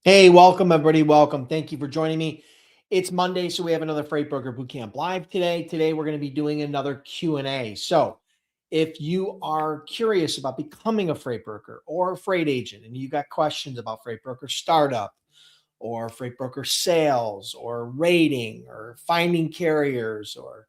Hey, welcome everybody. Welcome. Thank you for joining me. It's Monday, so we have another Freight Broker Bootcamp live today. Today we're going to be doing another Q&A. So if you are curious about becoming a freight broker or a freight agent, and you got questions about freight broker startup or freight broker sales or rating or finding carriers or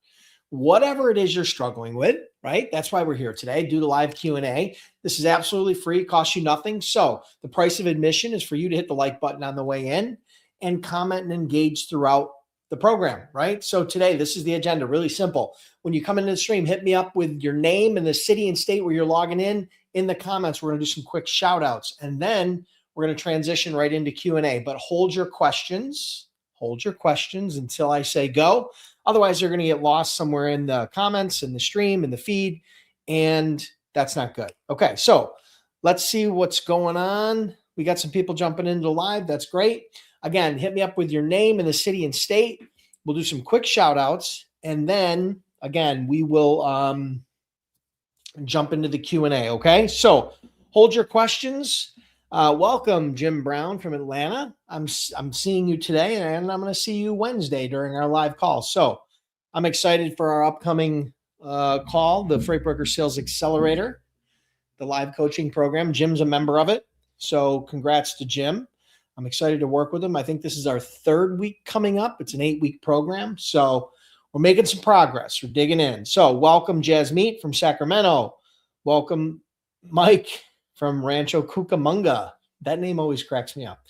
whatever it is you're struggling with, right? That's why we're here today. Do the live Q&A. This is absolutely free, costs you nothing. So the price of admission is for you to hit the like button on the way in and comment and engage throughout the program, right? So today, this is the agenda, really simple. When you come into the stream, hit me up with your name and the city and state where you're logging in the comments. We're going to do some quick shout outs, and then we're going to transition right into Q&A, but hold your questions until I say go. Otherwise, they're going to get lost somewhere in the comments, in the stream, in the feed, and that's not good. Okay, so let's see what's going on. We got some people jumping into live. That's great. Again, hit me up with your name and the city and state. We'll do some quick shout outs, and then, again, we will jump into the Q&A, okay? So hold your questions. Welcome, Jim Brown from Atlanta. I'm seeing you today, and I'm going to see you Wednesday during our live call. So I'm excited for our upcoming call, the Freight Broker Sales Accelerator, the live coaching program. Jim's a member of it, so congrats to Jim. I'm excited to work with him. I think this is our third week coming up. It's an 8-week program, so we're making some progress. We're digging in. So welcome, Jasmeet from Sacramento. Welcome, Mike from Rancho Cucamonga. That name always cracks me up.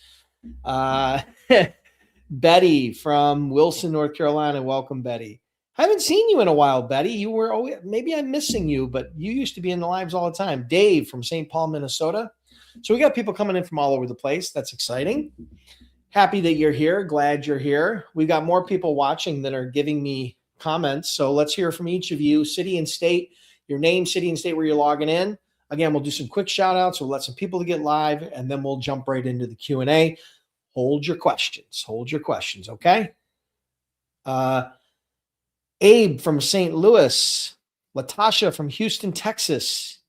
Betty from Wilson, North Carolina. Welcome, Betty. I haven't seen you in a while, Betty. You were always, maybe I'm missing you, but you used to be in the lives all the time. Dave from St. Paul, Minnesota. So we got people coming in from all over the place. That's exciting. Happy that you're here. Glad you're here. We've got more people watching that are giving me comments. So let's hear from each of you, city and state, your name, city and state where you're logging in. Again, we'll do some quick shout outs. We'll let some people to get live, and then we'll jump right into the Q&A. Hold your questions. Okay? Abe from St. Louis. Latasha from Houston, Texas.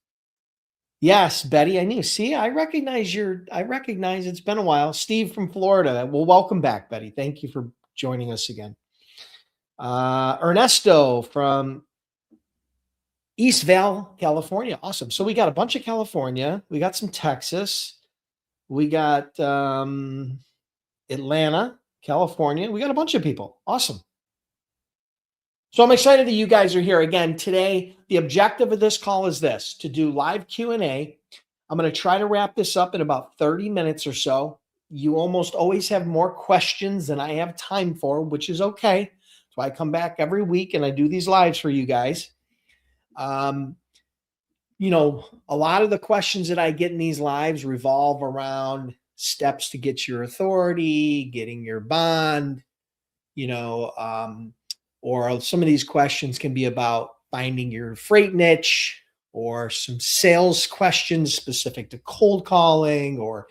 Yes, Betty, I recognize it's been a while. Steve from Florida. Well, welcome back, Betty. Thank you for joining us again. Ernesto from East Val, California. Awesome. So we got a bunch of California. We got some Texas. We got Atlanta, California. We got a bunch of people. Awesome. So I'm excited that you guys are here again today. The objective of this call is this: to do live Q&A. I'm going to try to wrap this up in about 30 minutes or so. You almost always have more questions than I have time for, which is okay. So I come back every week and I do these lives for you guys. A lot of the questions that I get in these lives revolve around steps to get your authority, getting your bond, or some of these questions can be about finding your freight niche, or some sales questions specific to cold calling or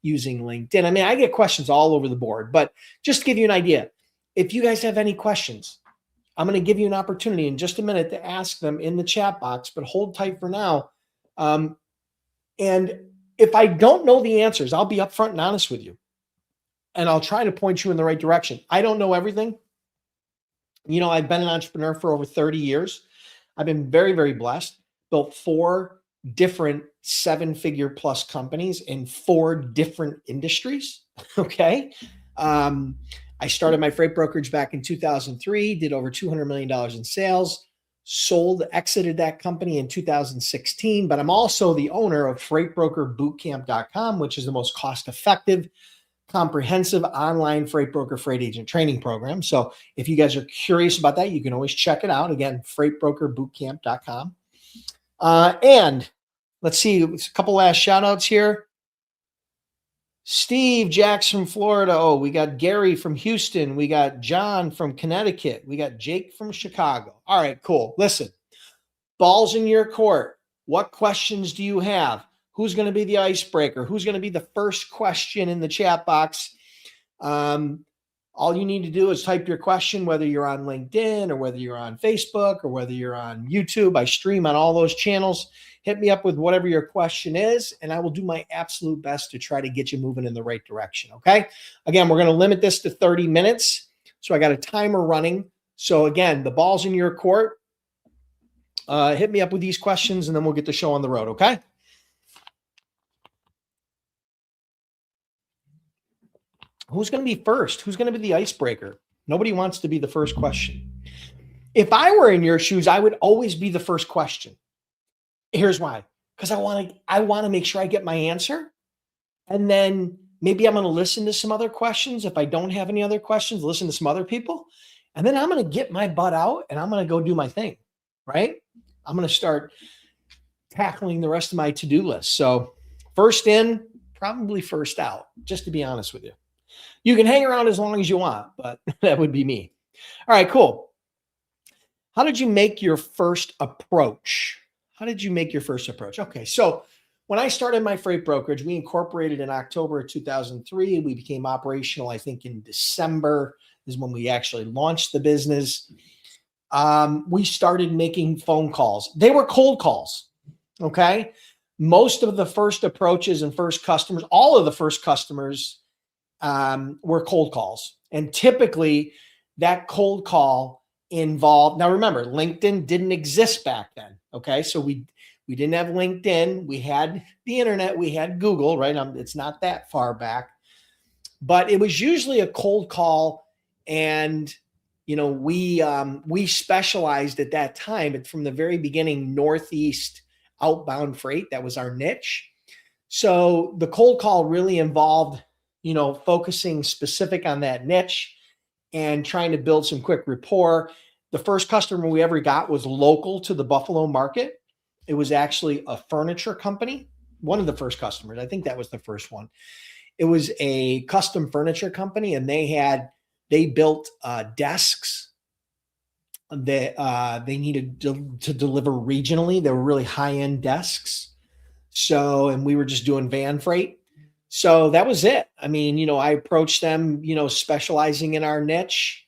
using LinkedIn. I mean, I get questions all over the board, but just to give you an idea, if you guys have any questions, I'm going to give you an opportunity in just a minute to ask them in the chat box, but hold tight for now. And if I don't know the answers, I'll be upfront and honest with you, and I'll try to point you in the right direction. I don't know everything. I've been an entrepreneur for over 30 years. I've been very, very blessed. Built 4 different 7-figure plus companies in 4 different industries. Okay. I started my freight brokerage back in 2003, did over $200 million in sales, exited that company in 2016. But I'm also the owner of FreightBrokerBootcamp.com, which is the most cost-effective, comprehensive online freight broker, freight agent training program. So if you guys are curious about that, you can always check it out. Again, FreightBrokerBootcamp.com. And let's see, a couple last shout outs here. Steve Jackson, Florida. Oh, we got Gary from Houston. We got John from Connecticut. We got Jake from Chicago. All right, cool. Listen, ball's in your court. What questions do you have? Who's going to be the icebreaker? Who's going to be the first question in the chat box? All you need to do is type your question, whether you're on LinkedIn or whether you're on Facebook or whether you're on YouTube. I stream on all those channels. Hit me up with whatever your question is, and I will do my absolute best to try to get you moving in the right direction. Okay. Again, we're going to limit this to 30 minutes. So I got a timer running. So again, the ball's in your court. Hit me up with these questions and then we'll get the show on the road. Okay. Who's going to be first? Who's going to be the icebreaker? Nobody wants to be the first question. If I were in your shoes, I would always be the first question. Here's why. Because I want to make sure I get my answer. And then maybe I'm going to listen to some other questions. If I don't have any other questions, listen to some other people. And then I'm going to get my butt out and I'm going to go do my thing, right? I'm going to start tackling the rest of my to-do list. So first in, probably first out, just to be honest with you. You can hang around as long as you want, but that would be me. All right, cool. How did you make your first approach? Okay, so when I started my freight brokerage, we incorporated in October of 2003. We became operational, I think, in December is when we actually launched the business. We started making phone calls. They were cold calls, okay? Most of the first approaches and first customers, all of the first customers were cold calls. And typically that cold call involved, now remember, LinkedIn didn't exist back then. Okay. So we didn't have LinkedIn. We had the internet, we had Google, right? It's not that far back, but it was usually a cold call. And, we specialized at that time from the very beginning, Northeast outbound freight. That was our niche. So the cold call really involved focusing specific on that niche and trying to build some quick rapport. The first customer we ever got was local to the Buffalo market. It was actually a furniture company. One of the first customers, I think that was the first one. It was a custom furniture company and they built desks that they needed to deliver regionally. They were really high-end desks. So, and we were just doing van freight. So that was it. I mean, I approached them, specializing in our niche.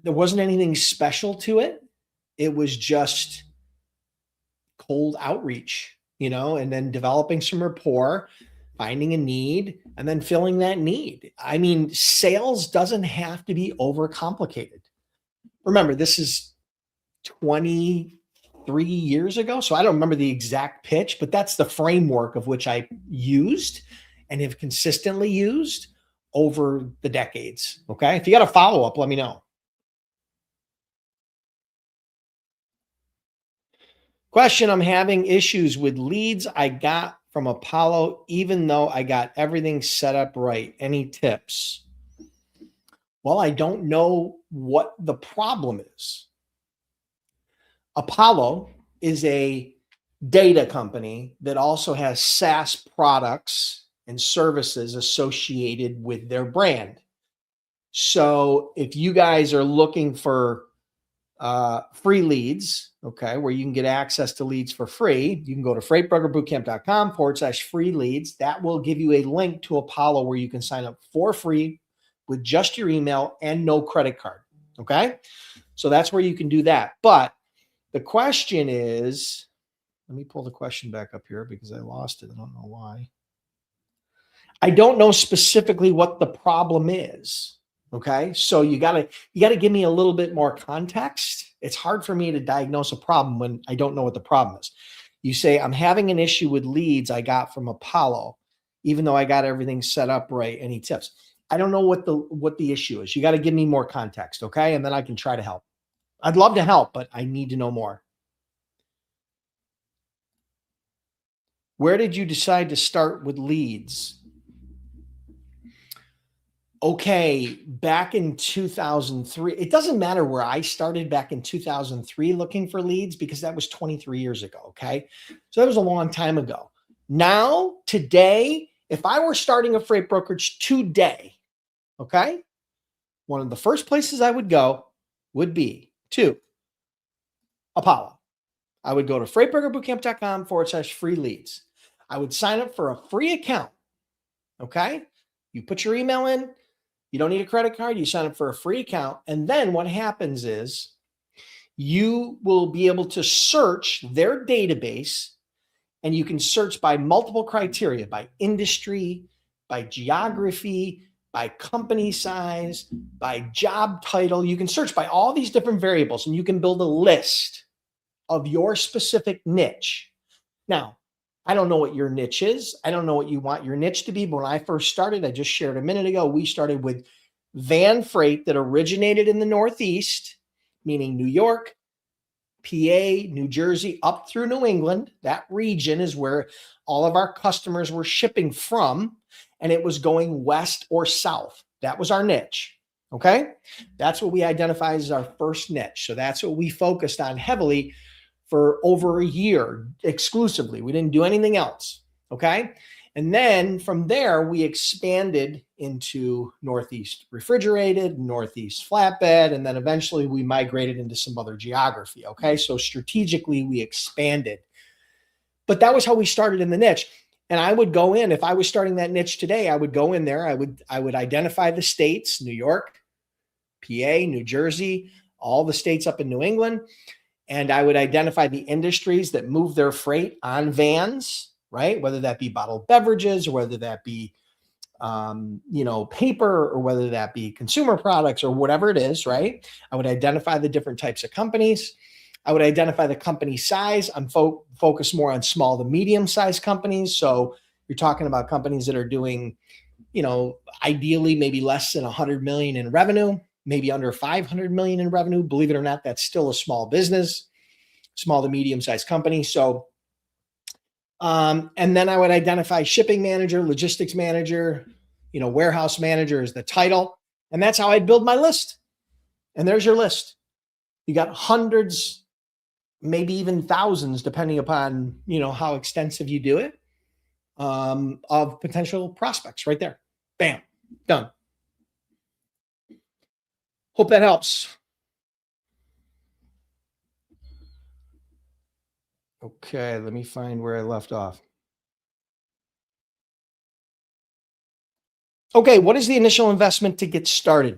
There wasn't anything special to it. It was just cold outreach, and then developing some rapport, finding a need, and then filling that need. I mean, sales doesn't have to be overcomplicated. Remember, this is 23 years ago. So I don't remember the exact pitch, but that's the framework of which I used and have consistently used over the decades. Okay. If you got a follow up, let me know. Question. I'm having issues with leads I got from Apollo, even though I got everything set up right. Any tips? Well, I don't know what the problem is. Apollo is a data company that also has SaaS products and services associated with their brand. So if you guys are looking for free leads, okay, where you can get access to leads for free, you can go to freightbrokerbootcamp.com/free leads. That will give you a link to Apollo where you can sign up for free with just your email and no credit card. Okay. So that's where you can do that. But the question is, let me pull the question back up here because I lost it. I don't know why. I don't know specifically what the problem is. Okay. So you gotta give me a little bit more context. It's hard for me to diagnose a problem when I don't know what the problem is. You say, I'm having an issue with leads I got from Apollo, even though I got everything set up right. Any tips? I don't know what the issue is. You got to give me more context. Okay. And then I can try to help. I'd love to help, but I need to know more. Where did you decide to start with leads? Okay, back in 2003, it doesn't matter where I started back in 2003 looking for leads because that was 23 years ago, okay? So that was a long time ago. Now, today, if I were starting a freight brokerage today, okay, one of the first places I would go would be to Apollo. I would go to freightbrokerbootcamp.com/free leads. I would sign up for a free account, okay? You put your email in, You don't need a credit card. You sign up for a free account. And then what happens is you will be able to search their database, and you can search by multiple criteria, by industry, by geography, by company size, by job title. You can search by all these different variables, and you can build a list of your specific niche. Now, I don't know what your niche is. I don't know what you want your niche to be. But when I first started, I just shared a minute ago, we started with van freight that originated in the Northeast, meaning New York, PA, New Jersey, up through New England. That region is where all of our customers were shipping from, and it was going west or south. That was our niche. Okay. That's what we identified as our first niche. So that's what we focused on heavily for over a year exclusively. We didn't do anything else. Okay. And then from there, we expanded into Northeast refrigerated, Northeast flatbed, and then eventually we migrated into some other geography. Okay. So strategically, we expanded. But that was how we started in the niche. And I would go in, if I was starting that niche today, I would go in there, I would identify the states, New York, PA, New Jersey, all the states up in New England. And I would identify the industries that move their freight on vans, right? Whether that be bottled beverages, or whether that be, paper, or whether that be consumer products, or whatever it is, right? I would identify the different types of companies. I would identify the company size. I'm focused more on small to medium sized companies. So you're talking about companies that are doing, ideally maybe less than 100 million in revenue, maybe under 500 million in revenue. Believe it or not, that's still a small business, small to medium sized company. So, and then I would identify shipping manager, logistics manager, warehouse manager is the title. And that's how I'd build my list. And there's your list. You got hundreds, maybe even thousands, depending upon, how extensive you do it, of potential prospects right there. Bam, done. Hope that helps. Okay, let me find where I left off. Okay, what is the initial investment to get started?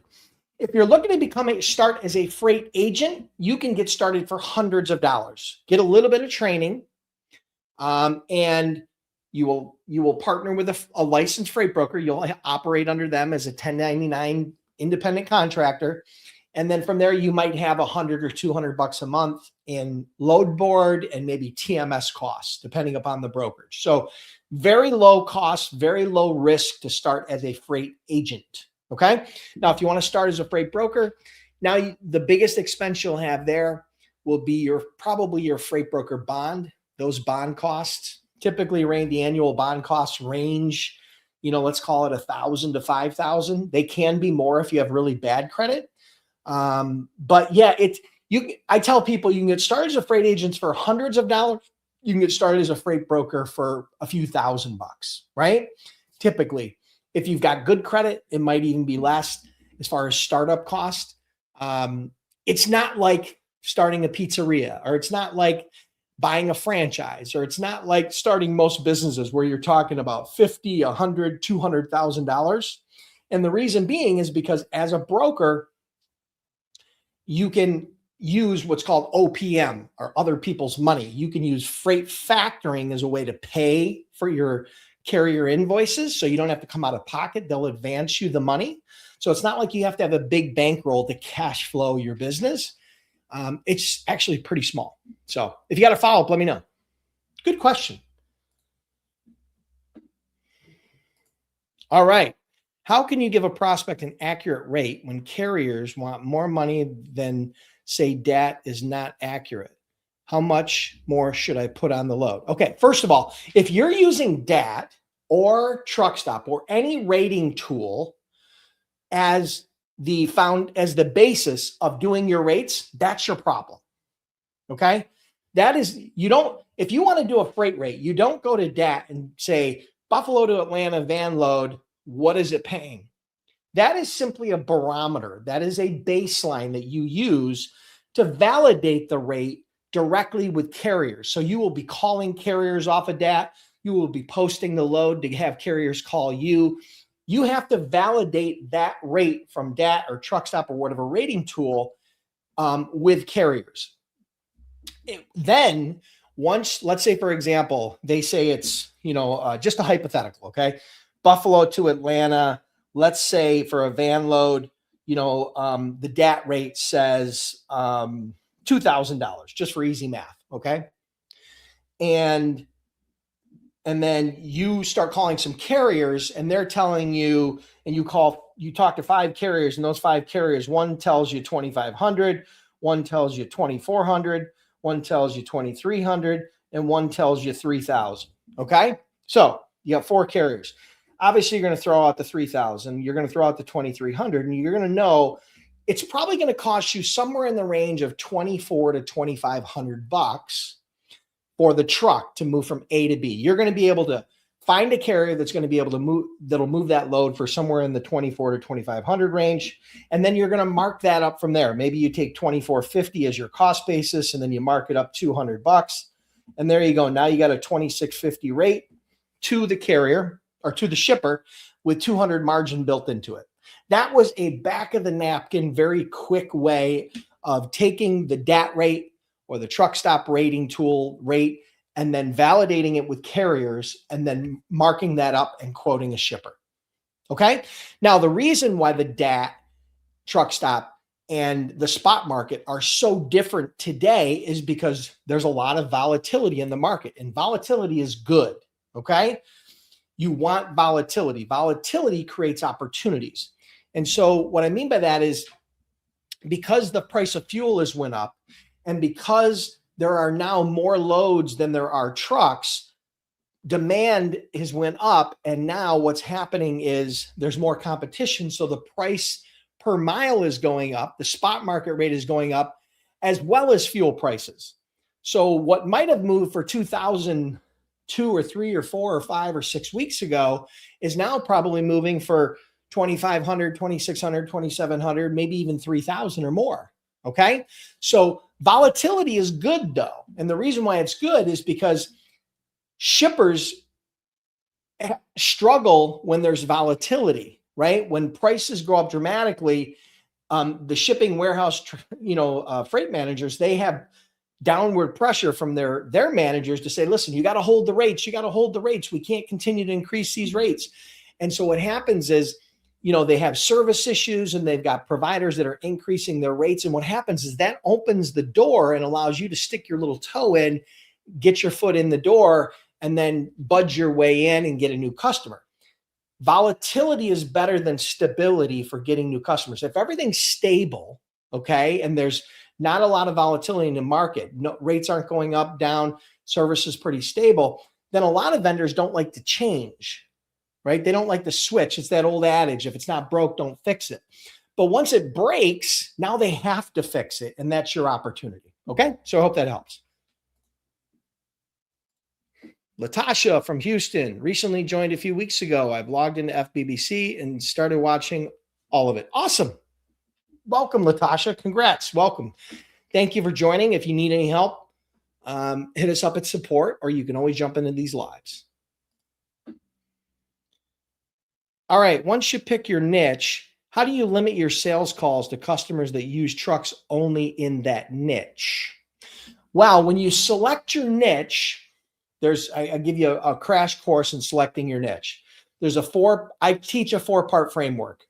If you're looking to start as a freight agent, you can get started for hundreds of dollars. Get a little bit of training, and you will partner with a licensed freight broker. You'll operate under them as a 1099 independent contractor. And then from there, you might have $100 or $200 a month in load board and maybe TMS costs, depending upon the brokerage. So very low cost, very low risk to start as a freight agent. Okay. Now, if you want to start as a freight broker, now the biggest expense you'll have there will be probably your freight broker bond. Those bond costs typically the annual bond costs range, let's call it $1,000 to $5,000. They can be more if you have really bad credit. But yeah, I tell people you can get started as a freight agent for hundreds of dollars. You can get started as a freight broker for a few $1,000, right? Typically, if you've got good credit, it might even be less as far as startup cost. It's not like starting a pizzeria, or it's not like buying a franchise, or it's not like starting most businesses where you're talking about $50, $100, $200,000. And the reason being is because as a broker, you can use what's called OPM, or other people's money. You can use freight factoring as a way to pay for your carrier invoices. So you don't have to come out of pocket. They'll advance you the money. So it's not like you have to have a big bankroll to cash flow your business. It's actually pretty small. So if you got a follow-up, let me know. Good question. All right. How can you give a prospect an accurate rate when carriers want more money than, say, DAT is not accurate? How much more should I put on the load? Okay, first of all, if you're using DAT or Truckstop or any rating tool as the basis of doing your rates, that's your problem. Okay? If you want to do a freight rate, you don't go to DAT and say, Buffalo to Atlanta van load, what is it paying? That is simply a barometer. That is a baseline that you use to validate the rate directly with carriers. So you will be calling carriers off of DAT. You will be posting the load to have carriers call you. you have to validate that rate from DAT or Truckstop or whatever rating tool with carriers. Then once, let's say, for example, they say it's, just a hypothetical, okay? Buffalo to Atlanta, let's say for a van load, the DAT rate says $2,000, just for easy math, okay? And then you start calling some carriers and they're telling you, and you talk to 5 carriers, and those 5 carriers, one tells you 2,500, one tells you 2,400, one tells you 2,300, and one tells you 3,000. Okay. So you have 4 carriers. Obviously, you're going to throw out the 3,000. You're going to throw out the 2,300, and you're going to know it's probably going to cost you somewhere in the range of $2,400 to $2,500 for the truck to move from A to B. You're going to be able to find a carrier that's going to be able to move that load for somewhere in the $2,400 to $2,500 range. And then you're going to mark that up from there. Maybe you take $2,450 as your cost basis, and then you mark it up $200. And there you go. Now you got a $2,650 rate to the carrier or to the shipper with 200 margin built into it. That was a back of the napkin, very quick way of taking the DAT rate or the Truckstop rating tool rate and then validating it with carriers and then marking that up and quoting a shipper. Okay. Now, the reason why the DAT, Truckstop, and the spot market are so different today is because there's a lot of volatility in the market, and volatility is good. Okay. You want volatility. Volatility creates opportunities. And so what I mean by that is because the price of fuel has went up, and because there are now more loads than there are trucks, demand has went up. And now what's happening is there's more competition. So the price per mile is going up. The spot market rate is going up, as well as fuel prices. So what might have moved for 2,002 or 3 or 4 or 5 or 6 weeks ago is now probably moving for 2,500, 2,600, 2,700, maybe even 3,000 or more. Okay. So volatility is good though. And the reason why it's good is because shippers struggle when there's volatility, right? When prices go up dramatically, the shipping warehouse, freight managers, they have downward pressure from their managers to say, listen, you got to hold the rates. You got to hold the rates. We can't continue to increase these rates. And so what happens is, they have service issues and they've got providers that are increasing their rates. And what happens is that opens the door and allows you to stick your little toe in, get your foot in the door, and then budge your way in and get a new customer. Volatility is better than stability for getting new customers. If everything's stable, okay, and there's not a lot of volatility in the market, no, rates aren't going up, down, service is pretty stable, then a lot of vendors don't like to change. Right? They don't like to switch. It's that old adage, if it's not broke, don't fix it. But once it breaks, now they have to fix it. And that's your opportunity. Okay. So I hope that helps. Latasha from Houston recently joined a few weeks ago. I've logged into FBBC and started watching all of it. Awesome. Welcome, Latasha. Congrats. Welcome. Thank you for joining. If you need any help, hit us up at support, or you can always jump into these lives. All right. Once you pick your niche, how do you limit your sales calls to customers that use trucks only in that niche? Well, when you select your niche, I give you a crash course in selecting your niche. I teach a 4-part framework.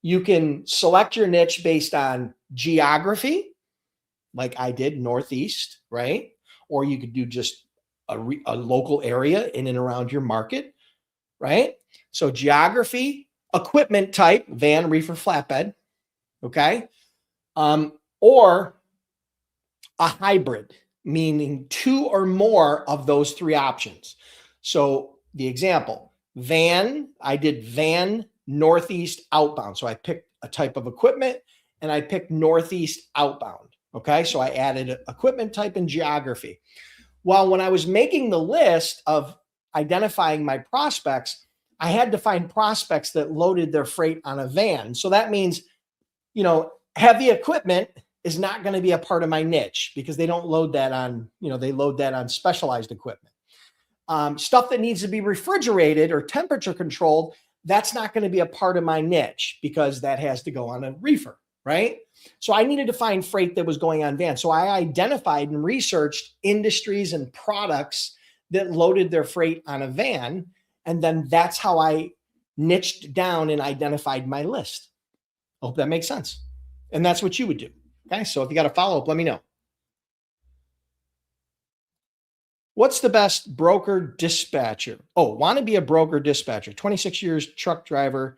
You can select your niche based on geography, like I did, Northeast, right? Or you could do just a local area in and around your market, right? So geography, equipment type, van, reefer, flatbed, okay? Or a hybrid, meaning 2 or more of those 3 options. So the example, van, I did van, Northeast, outbound. So I picked a type of equipment and I picked Northeast outbound, okay? So I added equipment type and geography. Well, when I was making the list of identifying my prospects, I had to find prospects that loaded their freight on a van. So that means, heavy equipment is not going to be a part of my niche because they don't load that on, they load that on specialized equipment. Stuff that needs to be refrigerated or temperature controlled, that's not going to be a part of my niche because that has to go on a reefer, right? So I needed to find freight that was going on van. So I identified and researched industries and products that loaded their freight on a van. And then that's how I niched down and identified my list. I hope that makes sense. And that's what you would do. Okay. So if you got a follow up, let me know. What's the best broker dispatcher? Oh, want to be a broker dispatcher, 26 years truck driver,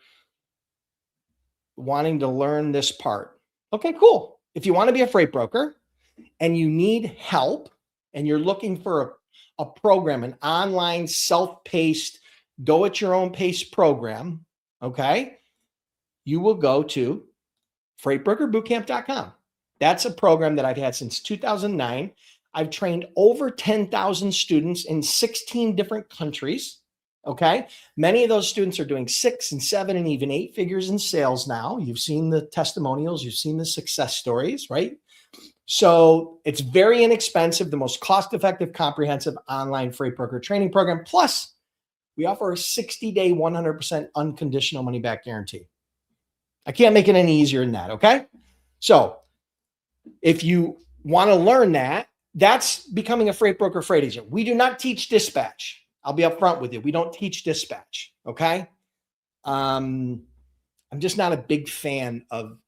wanting to learn this part. Okay, cool. If you want to be a freight broker and you need help and you're looking for a program, an online self-paced, go at your own pace program, okay, you will go to freightbrokerbootcamp.com. That's a program that I've had since 2009. I've trained over 10,000 students in 16 different countries. Okay. Many of those students are doing 6 and 7 and even 8 figures in sales now. You've seen the testimonials, you've seen the success stories, right? So it's very inexpensive, the most cost-effective, comprehensive online freight broker training program. Plus, we offer a 60-day, 100% unconditional money-back guarantee. I can't make it any easier than that. Okay. So if you want to learn that, that's becoming a freight broker, freight agent. We do not teach dispatch. I'll be upfront with you. We don't teach dispatch. Okay. I'm just not a big fan of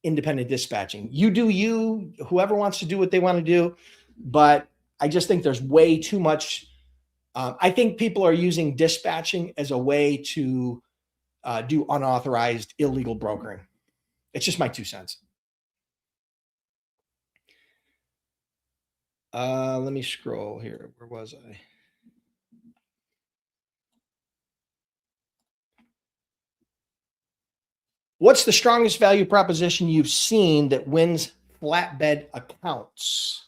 independent dispatching. You do you, whoever wants to do what they want to do. But I just think there's way too much. I think people are using dispatching as a way to do unauthorized illegal brokering. It's just my 2 cents. Let me scroll here. Where was I? What's the strongest value proposition you've seen that wins flatbed accounts?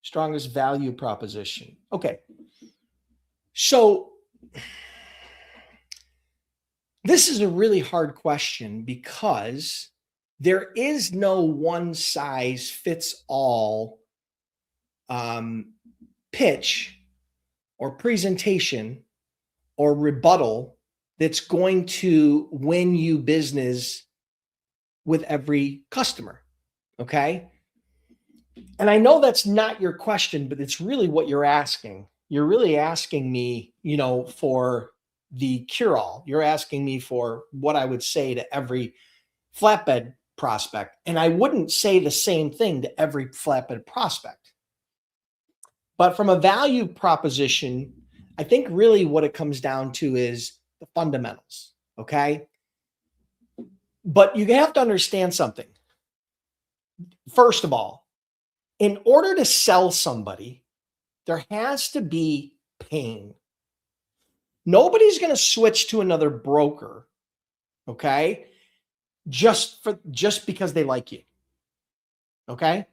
Strongest value proposition. Okay. So this is a really hard question because there is no one size fits all pitch or presentation or rebuttal that's going to win you business with every customer. Okay. And I know that's not your question, but it's really what you're asking. You're really asking me, for the cure-all. You're asking me for what I would say to every flatbed prospect. And I wouldn't say the same thing to every flatbed prospect. But from a value proposition, I think really what it comes down to is the fundamentals. Okay. But you have to understand something. First of all, in order to sell somebody, there has to be pain. Nobody's going to switch to another broker, okay, just because they like you, okay?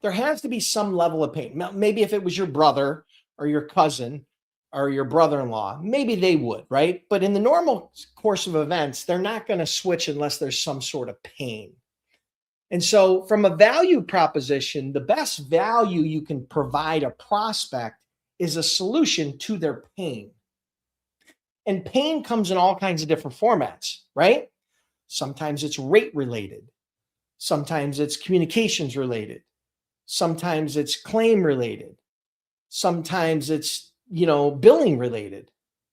There has to be some level of pain. Maybe if it was your brother or your cousin or your brother-in-law, maybe they would, right? But in the normal course of events, they're not going to switch unless there's some sort of pain. And so from a value proposition, the best value you can provide a prospect is a solution to their pain. And pain comes in all kinds of different formats, right? Sometimes it's rate related. Sometimes it's communications related. Sometimes it's claim related. Sometimes it's, billing related.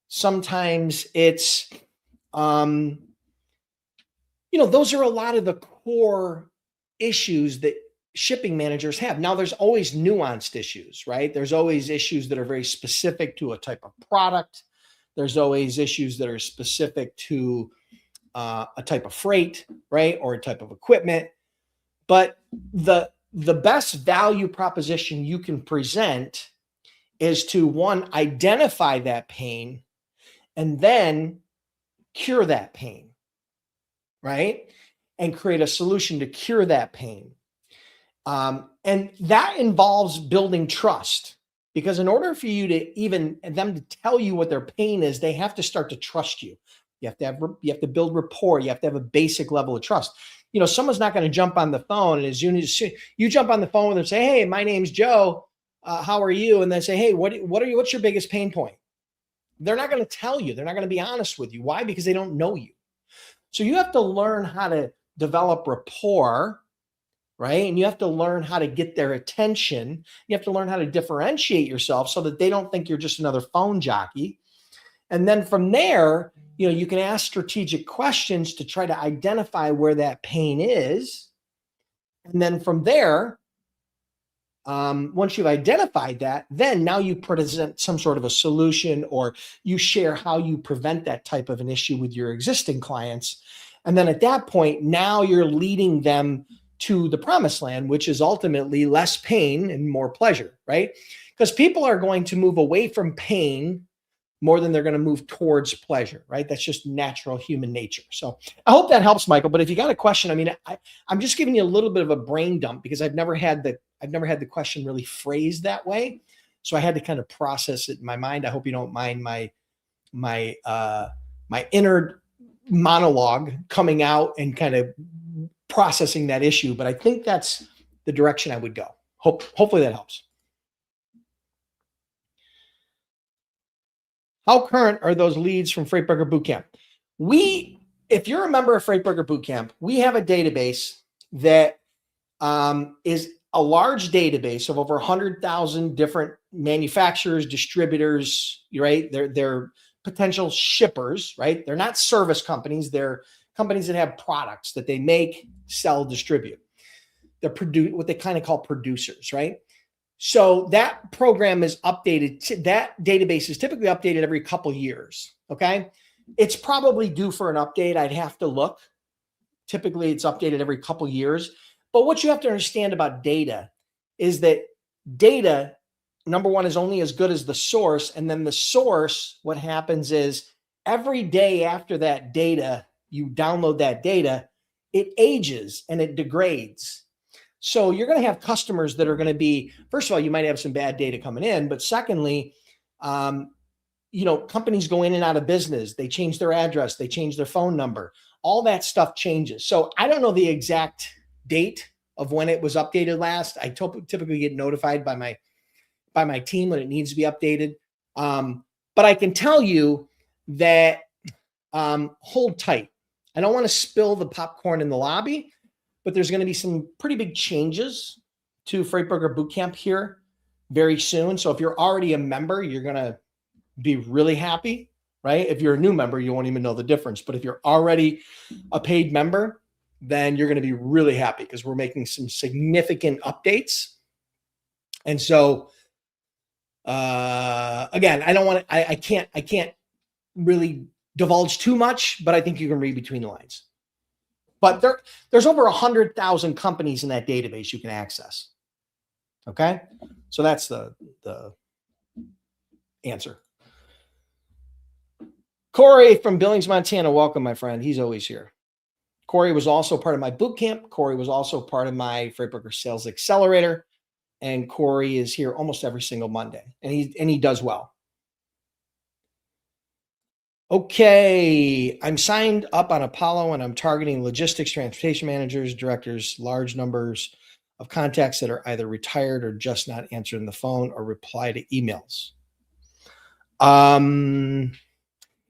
Sometimes it's, those are a lot of the core issues that shipping managers have. Now, there's always nuanced issues, right? There's always issues that are very specific to a type of product. There's always issues that are specific to a type of freight, right? Or a type of equipment. But the best value proposition you can present is to, one, identify that pain and then cure that pain, right? And create a solution to cure that pain. And that involves building trust, because in order for you to even them to tell you what their pain is, they have to start to trust you. You have to build rapport. You have to have a basic level of trust. Someone's not going to jump on the phone, and as soon as you jump on the phone with them, say, "Hey, my name's Joe. How are you?" And then say, "Hey, what's your biggest pain point?" They're not going to tell you. They're not going to be honest with you. Why? Because they don't know you. So you have to learn how to develop rapport, right? And you have to learn how to get their attention. You have to learn how to differentiate yourself so that they don't think you're just another phone jockey. And then from there, you can ask strategic questions to try to identify where that pain is. And then from there, once you've identified that, then now you present some sort of a solution, or you share how you prevent that type of an issue with your existing clients. And then at that point, now you're leading them to the promised land, which is ultimately less pain and more pleasure, right? Because people are going to move away from pain more than they're going to move towards pleasure, right? That's just natural human nature. So I hope that helps, Michael. But if you got a question, I mean, I'm just giving you a little bit of a brain dump because I've never had the question really phrased that way. So I had to kind of process it in my mind. I hope you don't mind my inner monologue coming out and kind of processing that issue. But I think that's the direction I would go. Hopefully that helps. How current are those leads from Freight Broker Bootcamp? If you're a member of Freight Broker Bootcamp, we have a database that is a large database of over 100,000 different manufacturers, distributors, right? They're potential shippers, right? They're not service companies. They're companies that have products that they make, sell, distribute. They're what they kind of call producers, right? So that program is updated. That database is typically updated every couple years. Okay. It's probably due for an update. I'd have to look. Typically it's updated every couple years. But what you have to understand about data is that data, number one, is only as good as the source. And then the source, what happens is every day after that data, you download that data, it ages and it degrades. So you're going to have customers that are going to be, first of all, you might have some bad data coming in, but secondly, companies go in and out of business. They change their address. They change their phone number. All that stuff changes. So I don't know the exact date of when it was updated last. I typically get notified by my team when it needs to be updated. But I can tell you that hold tight. I don't want to spill the popcorn in the lobby, but there's going to be some pretty big changes to Freight Broker Bootcamp here very soon. So if you're already a member, you're going to be really happy, right? If you're a new member, you won't even know the difference. But if you're already a paid member, then you're going to be really happy because we're making some significant updates. And so, again, I can't really divulge too much, but I think you can read between the lines. But there's over 100,000 companies in that database you can access. Okay. So that's the answer. Corey from Billings, Montana. Welcome, my friend. He's always here. Corey was also part of my boot camp. Corey was also part of my Freight Broker Sales Accelerator. And Corey is here almost every single Monday. And he does well. Okay, I'm signed up on Apollo and I'm targeting logistics, transportation managers, directors, large numbers of contacts that are either retired or just not answering the phone or reply to emails.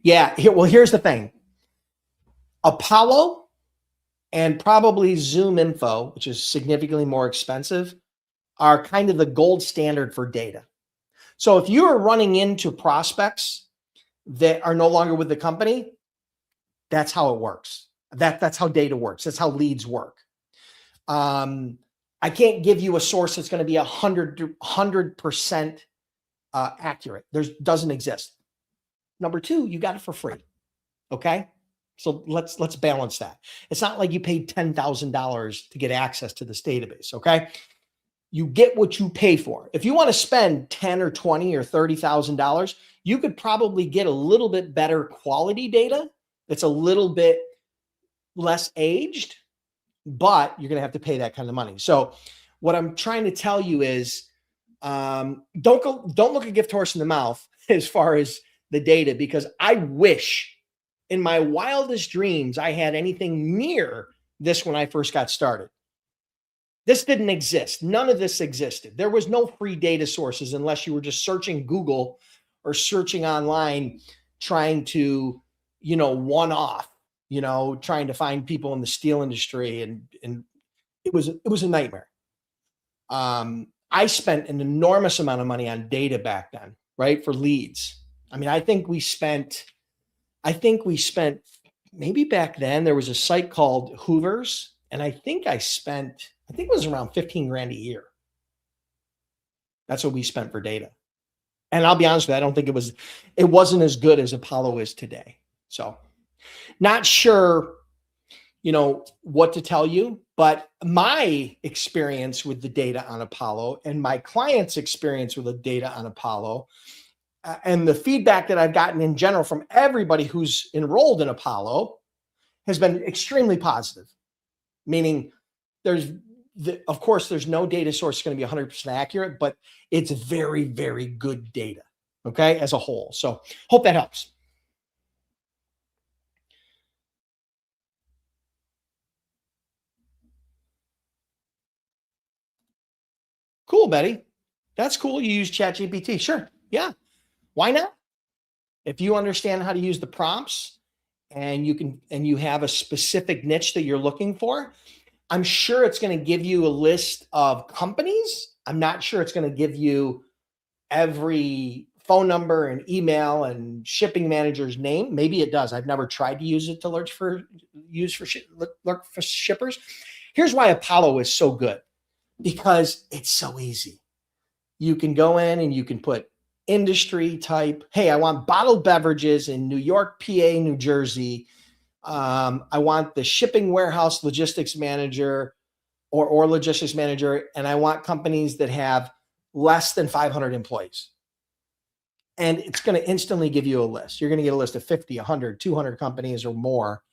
Here's the thing. Apollo and probably Zoom Info, which is significantly more expensive, are kind of the gold standard for data. So if you are running into prospects that are no longer with the company, that's how it works. That's how data works. That's how leads work. I can't give you a source that's going to be 100% accurate. Doesn't exist. Number two, you got it for free. Okay. So let's balance that. It's not like you paid $10,000 to get access to this database. Okay. You get what you pay for. If you want to spend $10 or $20 or $30,000, you could probably get a little bit better quality data that's a little bit less aged, but you're going to have to pay that kind of money. So what I'm trying to tell you is don't look a gift horse in the mouth as far as the data, because I wish in my wildest dreams I had anything near this when I first got started. This didn't exist. None of this existed. There was no free data sources unless you were just searching Google or searching online trying to, one off, trying to find people in the steel industry. And it was a nightmare. I spent an enormous amount of money on data back then, right? For leads. I mean, I think we spent maybe back then there was a site called Hoovers, and I think it was around 15 grand a year. That's what we spent for data. And I'll be honest with you, I don't think it wasn't as good as Apollo is today. So not sure, what to tell you, but my experience with the data on Apollo and my clients' experience with the data on Apollo, and the feedback that I've gotten in general from everybody who's enrolled in Apollo has been extremely positive, meaning of course, there's no data source going to be 100% accurate, but it's very, very good data, okay, as a whole. So hope that helps. Cool, Betty. That's cool. You use ChatGPT. Sure. Yeah. Why not? If you understand how to use the prompts and you have a specific niche that you're looking for, I'm sure it's going to give you a list of companies. I'm not sure it's going to give you every phone number and email and shipping manager's name. Maybe it does. I've never tried to use it to look for shippers. Here's why Apollo is so good, because it's so easy. You can go in and you can put industry type. Hey, I want bottled beverages in New York, PA, New Jersey. I want the shipping warehouse logistics manager or logistics manager, and I want companies that have less than 500 employees. And it's going to instantly give you a list. You're going to get a list of 50, 100, 200 companies or more.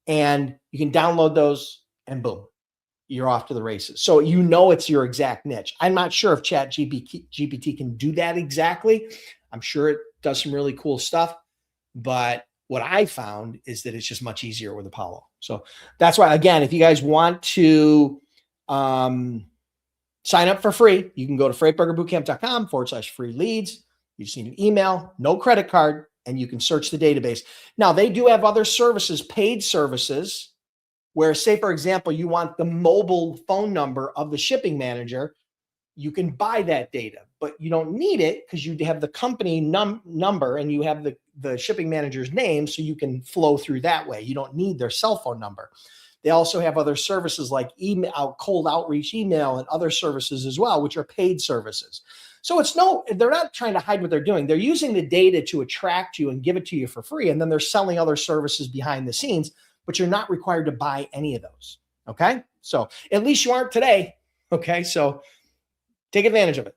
And you can download those and boom, you're off to the races. So it's your exact niche. I'm not sure if ChatGPT can do that exactly. I'm sure it does some really cool stuff. But what I found is that it's just much easier with Apollo. So that's why, again, if you guys want to sign up for free, you can go to freightbrokerbootcamp.com/free leads. You just need an email, no credit card, and you can search the database. Now, they do have other services, paid services, where, say, for example, you want the mobile phone number of the shipping manager. You can buy that data, but you don't need it because you have the company number and you have the shipping manager's name, so you can flow through that way. You don't need their cell phone number. They also have other services like email, cold outreach email, and other services as well, which are paid services. So they're not trying to hide what they're doing. They're using the data to attract you and give it to you for free. And then they're selling other services behind the scenes, but you're not required to buy any of those. Okay. So at least you aren't today. Okay. So take advantage of it.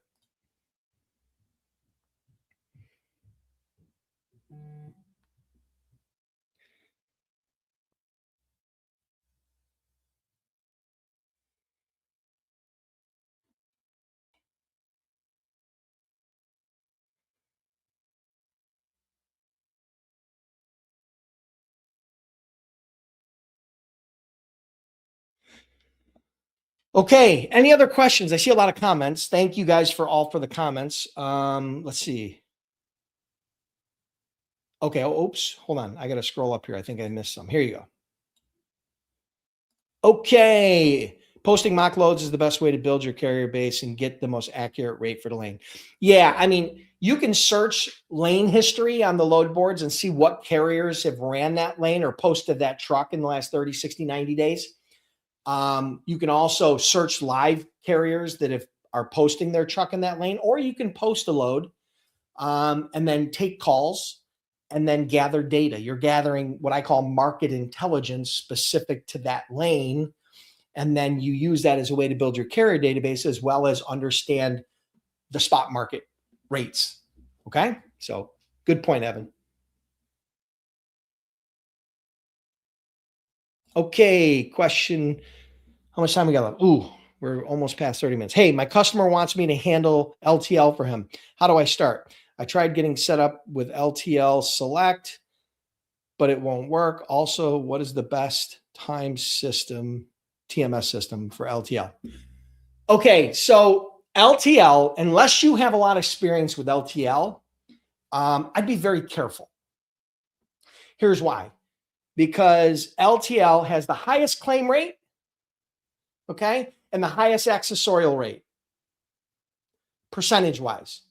Okay. Any other questions? I see a lot of comments. Thank you guys for the comments. Let's see. Okay. Oops. Hold on. I got to scroll up here. I think I missed some. Here you go. Okay. Posting mock loads is the best way to build your carrier base and get the most accurate rate for the lane. Yeah. I mean, you can search lane history on the load boards and see what carriers have ran that lane or posted that truck in the last 30, 60, 90 days. You can also search live carriers that are posting their truck in that lane, or you can post a load and then take calls and then gather data. You're gathering what I call market intelligence specific to that lane. And then you use that as a way to build your carrier database as well as understand the spot market rates. Okay. So good point, Evan. Okay. Question. How much time we got left? Ooh, we're almost past 30 minutes. Hey, my customer wants me to handle LTL for him. How do I start? I tried getting set up with LTL Select, but it won't work. Also, what is the best time system, TMS system for LTL? Okay, so LTL, unless you have a lot of experience with LTL, I'd be very careful. Here's why. Because LTL has the highest claim rate, okay, and the highest accessorial rate, percentage-wise.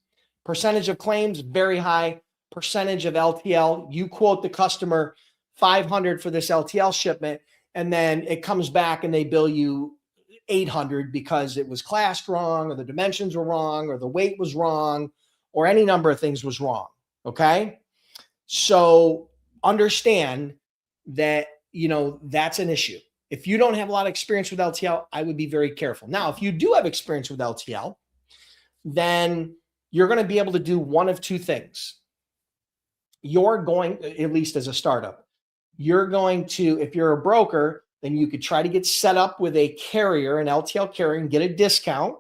Percentage of claims, very high. Percentage of LTL, you quote the customer 500 for this LTL shipment, and then it comes back and they bill you 800 because it was classed wrong, or the dimensions were wrong, or the weight was wrong, or any number of things was wrong, okay? So understand that, that's an issue. If you don't have a lot of experience with LTL, I would be very careful. Now, if you do have experience with LTL, then you're going to be able to do one of two things. You're going, at least as a startup, you're going to, if you're a broker, then you could try to get set up with a carrier, an LTL carrier, and get a discount,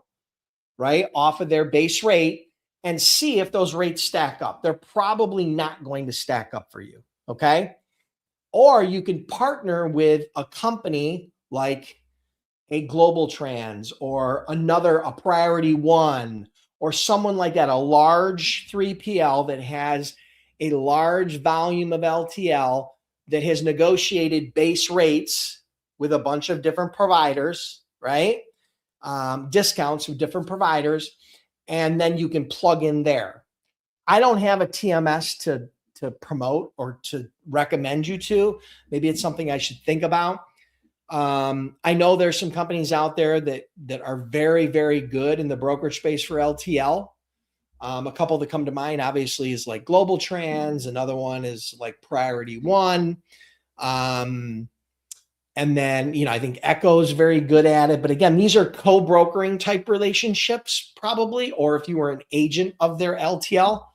right, off of their base rate, and see if those rates stack up. They're probably not going to stack up for you, okay? Or you can partner with a company like a Global Trans or a Priority One, or someone like that, a large 3PL that has a large volume of LTL that has negotiated base rates with a bunch of different providers, right? Discounts with different providers, and then you can plug in there. I don't have a TMS to promote or to recommend you to. Maybe it's something I should think about. I know there's some companies out there that are very, very good in the brokerage space for LTL. A couple that come to mind, obviously, is like Global Trans. Another one is like Priority One. And then, I think Echo is very good at it. But again, these are co-brokering type relationships, probably, or if you were an agent of their LTL,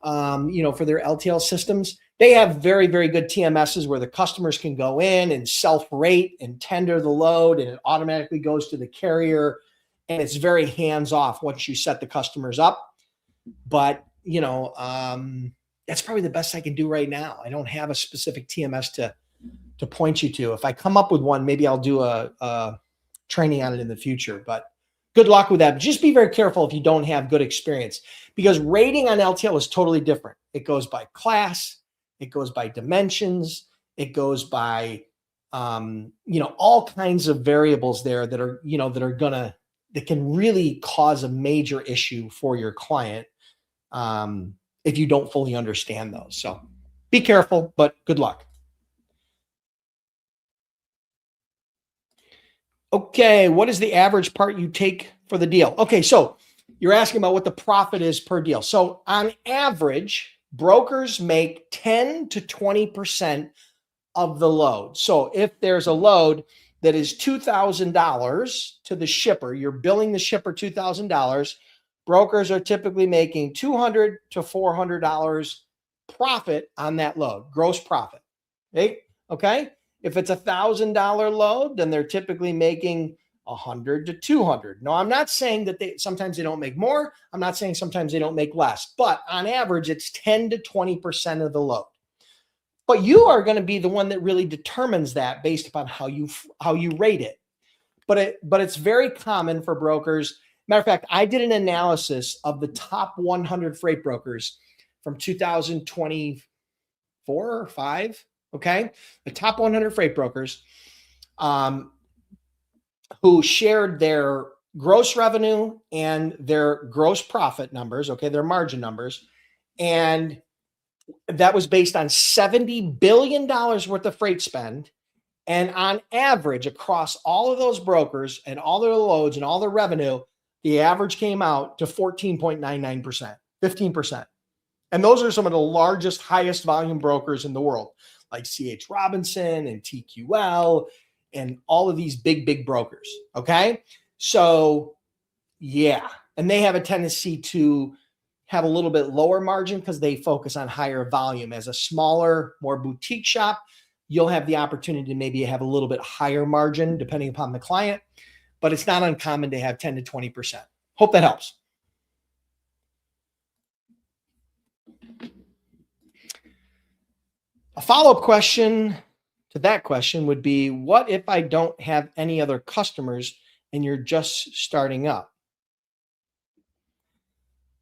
for their LTL systems. They have very, very good TMSs where the customers can go in and self-rate and tender the load, and it automatically goes to the carrier. And it's very hands-off once you set the customers up. But, that's probably the best I can do right now. I don't have a specific TMS to point you to. If I come up with one, maybe I'll do a training on it in the future. But good luck with that. But just be very careful if you don't have good experience, because rating on LTL is totally different. It goes by class. It goes by dimensions. It goes by, all kinds of variables there that are, that can really cause a major issue for your client if you don't fully understand those. So be careful, but good luck. Okay, what is the average part you take for the deal? Okay, so you're asking about what the profit is per deal. So on average, brokers make 10 to 20% of the load. So if there's a load that is $2,000 to the shipper, you're billing the shipper $2,000, brokers are typically making $200 to $400 profit on that load, gross profit. Okay? If it's $1,000 load, then they're typically making 100 to 200. No, I'm not saying that sometimes they don't make more. I'm not saying sometimes they don't make less, but on average, it's 10 to 20% of the load. But you are going to be the one that really determines that based upon how you rate it. But it's very common for brokers. Matter of fact, I did an analysis of the top 100 freight brokers from 2024 or 5. Okay, the top 100 freight brokers who shared their gross revenue and their gross profit numbers, okay, their margin numbers, and that was based on $70 billion worth of freight spend. And on average, across all of those brokers and all their loads and all their revenue, the average came out to 14.99%, 15%. And those are some of the largest, highest volume brokers in the world, like C.H. Robinson and TQL and all of these big brokers, okay? So, yeah. And they have a tendency to have a little bit lower margin because they focus on higher volume. As a smaller, more boutique shop, you'll have the opportunity to maybe have a little bit higher margin depending upon the client, but it's not uncommon to have 10 to 20%. Hope that helps. A follow-up question to that question would be, what if I don't have any other customers and you're just starting up?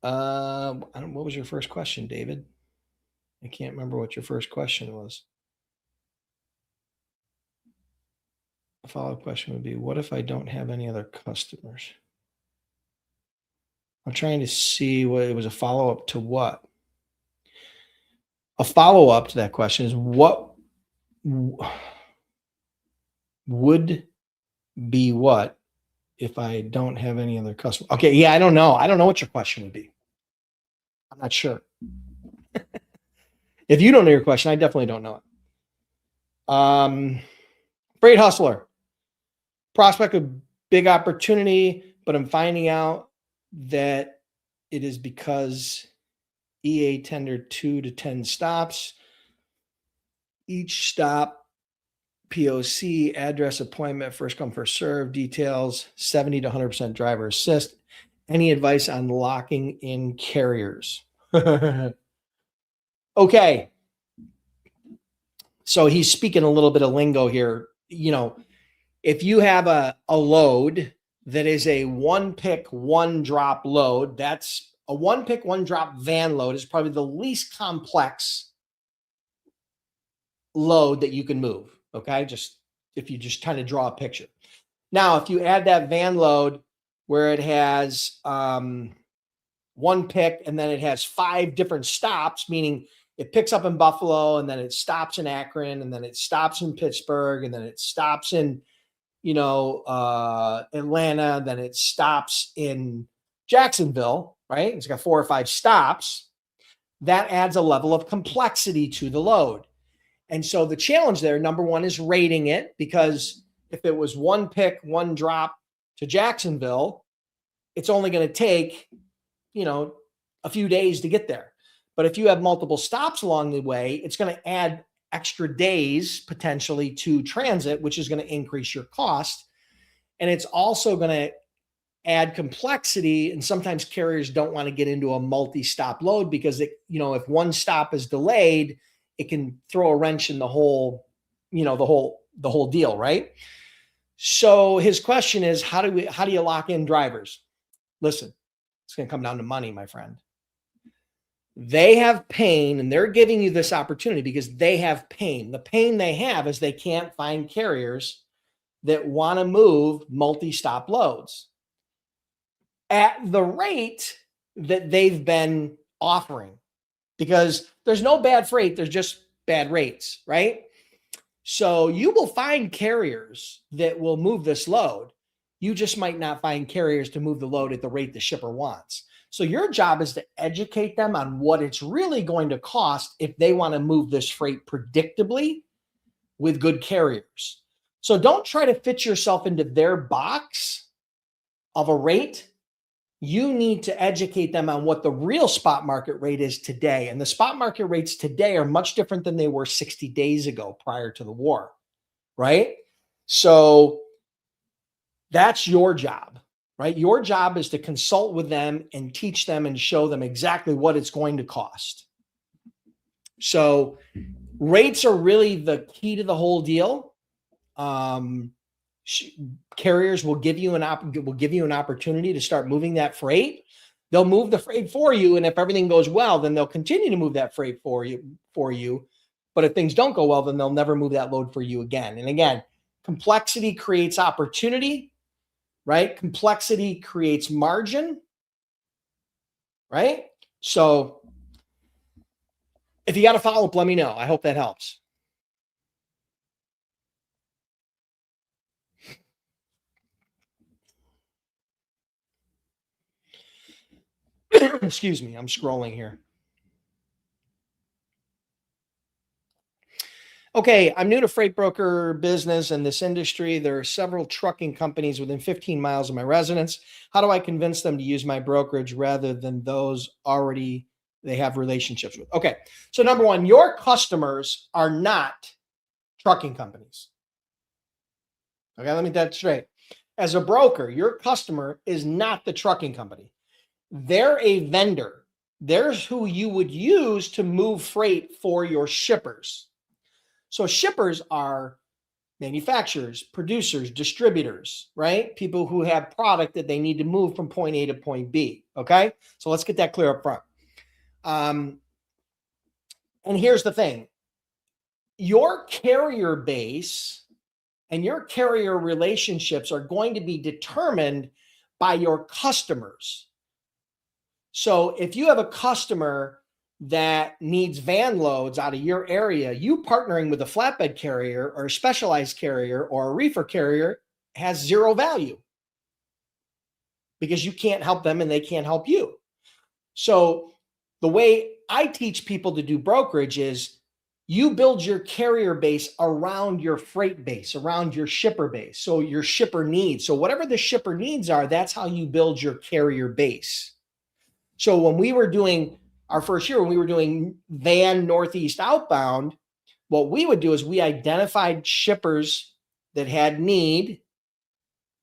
What was your first question, David? I can't remember what your first question was. A follow-up question would be, what if I don't have any other customers? I'm trying to see what it was a follow-up to what? A follow-up to that question is what would be what if I don't have any other customers? Okay, yeah, I don't know. I don't know what your question would be. I'm not sure. If you don't know your question, I definitely don't know it. Freight hustler, prospect of big opportunity, but I'm finding out that it is because EA tendered 2 to 10 stops. Each stop, POC, address, appointment, first come, first serve, details, 70 to 100% driver assist. Any advice on locking in carriers? Okay. So he's speaking a little bit of lingo here. You know, if you have a load that is a one pick, one drop load, that's a one pick, one drop van load is probably the least complex load that you can move. Okay. Just if you just kind of draw a picture. Now, if you add that van load where it has one pick and then it has 5 different stops, meaning it picks up in Buffalo and then it stops in Akron and then it stops in Pittsburgh and then it stops in, Atlanta, then it stops in Jacksonville, right? It's got 4 or 5 stops. That adds a level of complexity to the load. And so the challenge there, number one, is rating it, because if it was one pick, one drop to Jacksonville, it's only going to take, a few days to get there. But if you have multiple stops along the way, it's going to add extra days potentially to transit, which is going to increase your cost. And it's also going to add complexity. And sometimes carriers don't want to get into a multi-stop load because if one stop is delayed, it can throw a wrench in the whole, the whole deal, right? So his question is, how do you lock in drivers? Listen, it's going to come down to money, my friend. They have pain and they're giving you this opportunity because they have pain. The pain they have is they can't find carriers that want to move multi-stop loads at the rate that they've been offering, because there's no bad freight. There's just bad rates, right? So you will find carriers that will move this load. You just might not find carriers to move the load at the rate the shipper wants. So your job is to educate them on what it's really going to cost if they want to move this freight predictably with good carriers. So don't try to fit yourself into their box of a rate. You need to educate them on what the real spot market rate is today. And the spot market rates today are much different than they were 60 days ago prior to the war, right? So that's your job, right? Your job is to consult with them and teach them and show them exactly what it's going to cost. So rates are really the key to the whole deal. Carriers will give you an opportunity to start moving that freight. They'll move the freight for you, and if everything goes well, then they'll continue to move that freight for you. But if things don't go well, then they'll never move that load for you again. And again, complexity creates opportunity, right? Complexity creates margin, right? So if you got a follow-up, let me know. I hope that helps. Excuse me, I'm scrolling here. Okay, I'm new to freight broker business and this industry. There are several trucking companies within 15 miles of my residence. How do I convince them to use my brokerage rather than those already they have relationships with? Okay, so number one, your customers are not trucking companies. Okay, let me get that straight. As a broker, your customer is not the trucking company. They're a vendor. There's who you would use to move freight for your shippers. So shippers are manufacturers, producers, distributors, right? People who have product that they need to move from point A to point B. Okay. So let's get that clear up front. And here's the thing. Your carrier base and your carrier relationships are going to be determined by your customers. So if you have a customer that needs van loads out of your area, you partnering with a flatbed carrier or a specialized carrier or a reefer carrier has zero value because you can't help them and they can't help you. So the way I teach people to do brokerage is you build your carrier base around your freight base, around your shipper base. So your shipper needs. So whatever the shipper needs are, that's how you build your carrier base. So when we were doing our first year, when we were doing van Northeast outbound, what we would do is we identified shippers that had need.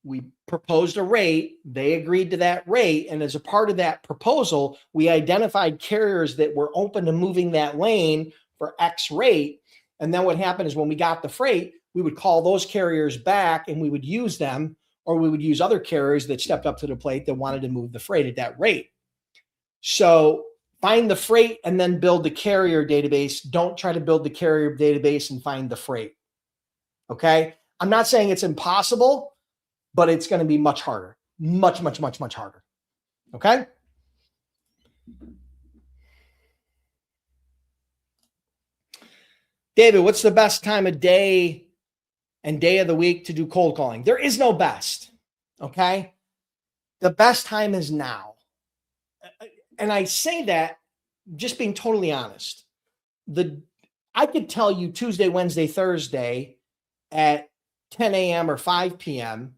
We proposed a rate. They agreed to that rate. And as a part of that proposal, we identified carriers that were open to moving that lane for X rate. And then what happened is when we got the freight, we would call those carriers back and we would use them, or we would use other carriers that stepped up to the plate that wanted to move the freight at that rate. So find the freight and then build the carrier database. Don't try to build the carrier database and find the freight. Okay. I'm not saying it's impossible, but it's going to be much harder, much harder. Okay. David, what's the best time of day and day of the week to do cold calling? There is no best. Okay. The best time is now. And I say that just being totally honest. I could tell you Tuesday, Wednesday, Thursday at 10 a.m. or 5 p.m.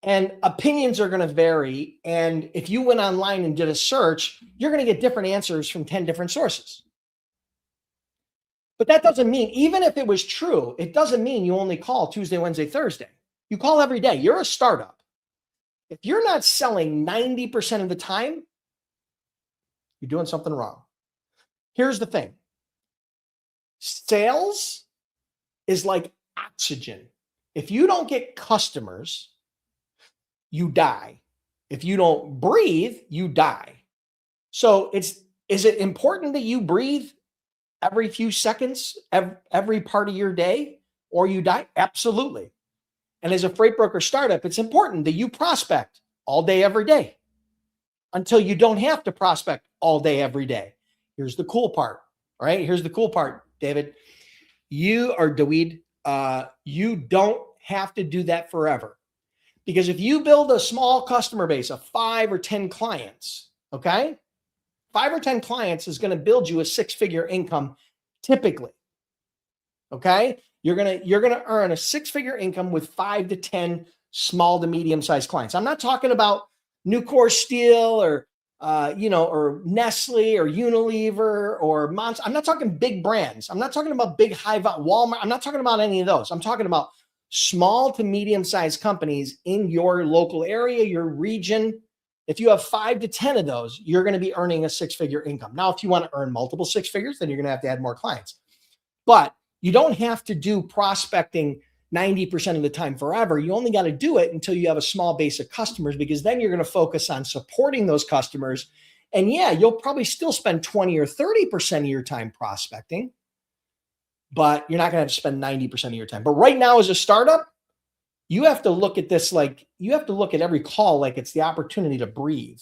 and opinions are going to vary. And if you went online and did a search, you're going to get different answers from 10 different sources. But that doesn't mean, even if it was true, it doesn't mean you only call Tuesday, Wednesday, Thursday. You call every day. You're a startup. If you're not selling 90% of the time, you're doing something wrong. Here's the thing. Sales is like oxygen. If you don't get customers, you die. If you don't breathe, you die. So is it important that you breathe every few seconds, every part of your day, or you die? Absolutely. And as a freight broker startup, it's important that you prospect all day, every day, until you don't have to prospect all day, every day. Here's the cool part, right? Here's the cool part, David. You don't have to do that forever. Because if you build a small customer base of 5 or 10 clients, okay? 5 or 10 clients is going to build you a 6-figure income typically. Okay? You're going to earn a 6-figure income with 5 to 10 small to medium-sized clients. I'm not talking about Nucor Steel or or Nestle or Unilever or Monster. I'm not talking big brands. I'm not talking about big Walmart. I'm not talking about any of those. I'm talking about small to medium-sized companies in your local area, your region. If you have 5 to 10 of those, you're going to be earning a 6-figure income. Now, if you want to earn multiple 6 figures, then you're going to have to add more clients. But you don't have to do prospecting 90% of the time forever. You only got to do it until you have a small base of customers, because then you're going to focus on supporting those customers. And yeah, you'll probably still spend 20 or 30% of your time prospecting, but you're not going to have to spend 90% of your time. But right now, as a startup, you have to look at this like you have to look at every call like it's the opportunity to breathe.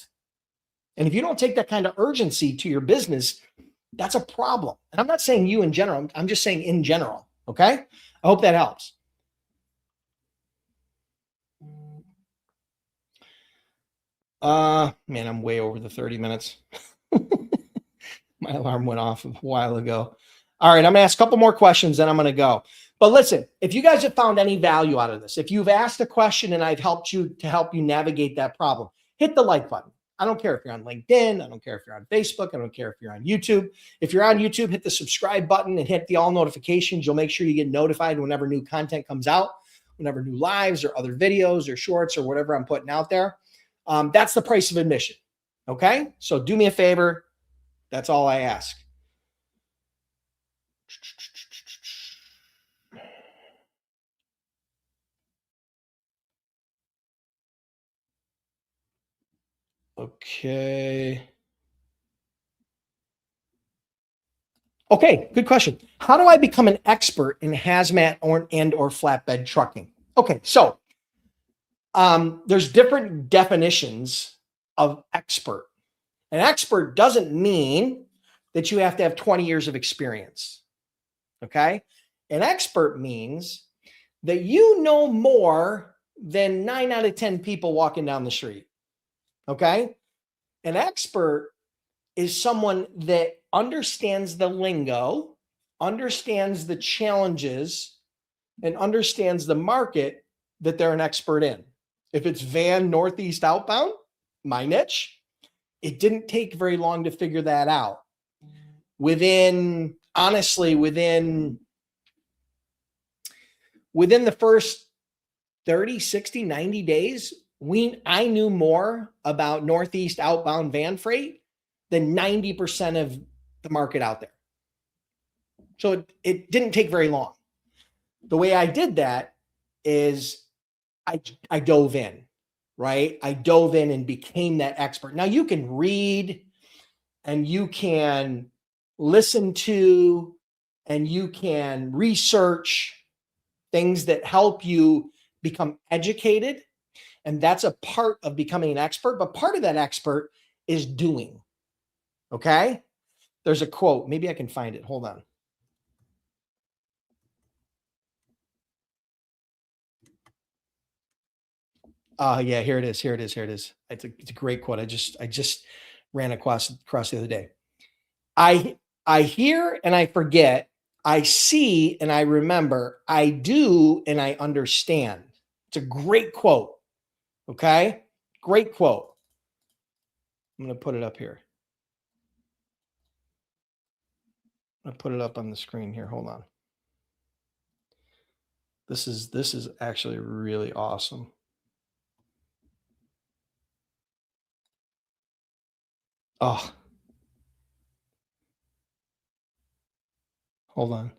And if you don't take that kind of urgency to your business, that's a problem. And I'm not saying you in general. I'm just saying in general. Okay. I hope that helps. Man, I'm way over the 30 minutes. My alarm went off a while ago. All right. I'm going to ask a couple more questions, then I'm going to go. But listen, if you guys have found any value out of this, if you've asked a question and I've helped you to help you navigate that problem, hit the like button. I don't care if you're on LinkedIn. I don't care if you're on Facebook. I don't care if you're on YouTube. If you're on YouTube, hit the subscribe button and hit the all notifications. You'll make sure you get notified whenever new content comes out, whenever new lives or other videos or shorts or whatever I'm putting out there. That's the price of admission. Okay. So do me a favor. That's all I ask. Okay. Okay, good question. How do I become an expert in hazmat or flatbed trucking? Okay, so there's different definitions of expert. An expert doesn't mean that you have to have 20 years of experience. Okay. An expert means that you know more than 9 out of 10 people walking down the street. Okay. An expert is someone that understands the lingo, understands the challenges, and understands the market that they're an expert in. If it's van northeast outbound, my niche, it didn't take very long to figure that out. Honestly, within the first 30, 60, 90 days, I knew more about northeast outbound van freight than 90% of the market out there. So it didn't take very long. The way I did that is I dove in, right? I dove in and became that expert. Now you can read and you can listen to and you can research things that help you become educated. And that's a part of becoming an expert. But part of that expert is doing. Okay. There's a quote. Maybe I can find it. Hold on. Yeah, here it is. It's a great quote. I just ran across the other day. I hear and I forget. I see and I remember. I do and I understand. It's a great quote. Okay. Great quote. I'm going to put it up here. I'll put it up on the screen here. Hold on. This is actually really awesome. Oh, hold on.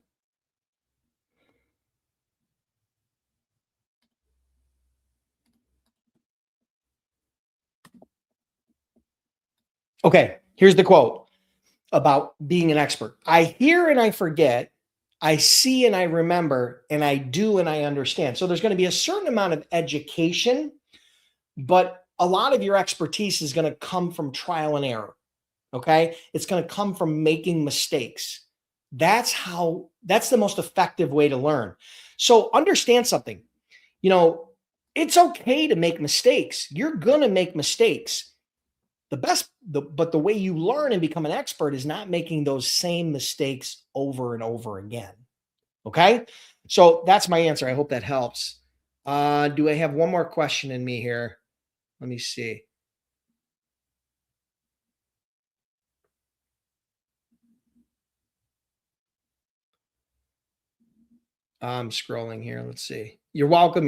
Okay, here's the quote about being an expert. I hear and I forget. I see and I remember, and I do and I understand. So there's going to be a certain amount of education, but a lot of your expertise is going to come from trial and error. Okay. It's going to come from making mistakes. That's the most effective way to learn. So understand something, it's okay to make mistakes. You're going to make mistakes. But the way you learn and become an expert is not making those same mistakes over and over again. Okay. So that's my answer. I hope that helps. Do I have one more question in me here? Let me see. I'm scrolling here. Let's see. You're welcome.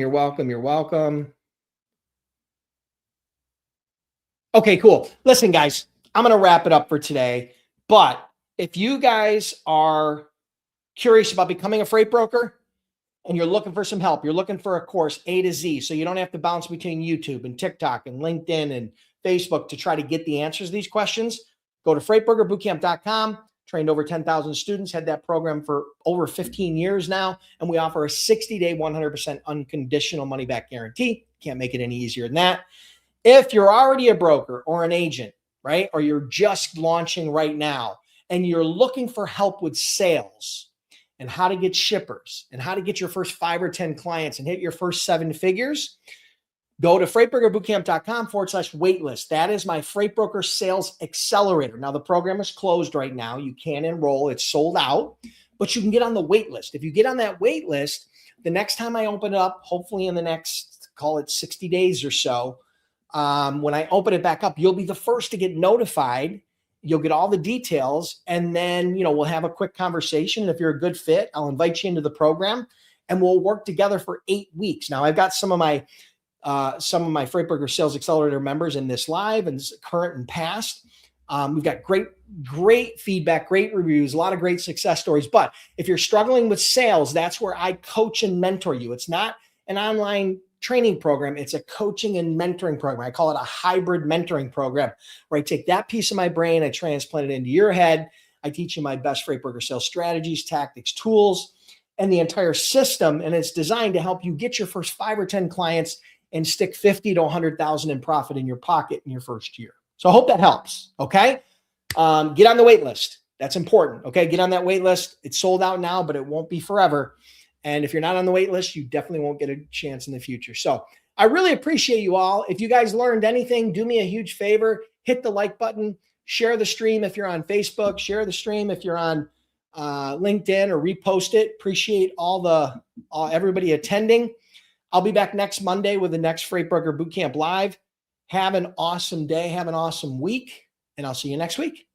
Okay, cool. Listen, guys, I'm going to wrap it up for today. But if you guys are curious about becoming a freight broker and you're looking for some help, you're looking for a course A to Z, so you don't have to bounce between YouTube and TikTok and LinkedIn and Facebook to try to get the answers to these questions, go to freightbrokerbootcamp.com. Trained over 10,000 students, had that program for over 15 years now. And we offer a 60-day, 100% unconditional money back guarantee. Can't make it any easier than that. If you're already a broker or an agent, right, or you're just launching right now and you're looking for help with sales and how to get shippers and how to get your first 5 or 10 clients and hit your first 7 figures, go to freightbrokerbootcamp.com/waitlist. That is my Freight Broker Sales Accelerator. Now, the program is closed right now. You can't enroll. It's sold out, but you can get on the wait list. If you get on that wait list, the next time I open it up, hopefully in the next, call it 60 days or so, when I open it back up, you'll be the first to get notified. You'll get all the details, and then, we'll have a quick conversation. And if you're a good fit, I'll invite you into the program and we'll work together for 8 weeks. Now, I've got some of my Freight Broker Sales Accelerator members in this live and current and past. We've got great feedback, great reviews, a lot of great success stories. But if you're struggling with sales, that's where I coach and mentor you. It's not an online training program. It's a coaching and mentoring program. I call it a hybrid mentoring program, where I take that piece of my brain, I transplant it into your head. I teach you my best freight broker sales strategies, tactics, tools, and the entire system. And it's designed to help you get your first 5 or 10 clients and stick 50 to 100,000 in profit in your pocket in your first year. So I hope that helps. Okay. Get on the wait list. That's important. Okay. Get on that wait list. It's sold out now, but it won't be forever. And if you're not on the wait list, you definitely won't get a chance in the future. So I really appreciate you all. If you guys learned anything, do me a huge favor, hit the like button, share the stream if you're on Facebook, share the stream if you're on LinkedIn, or repost it. Appreciate everybody attending. I'll be back next Monday with the next Freight Broker Bootcamp Live. Have an awesome day. Have an awesome week, and I'll see you next week.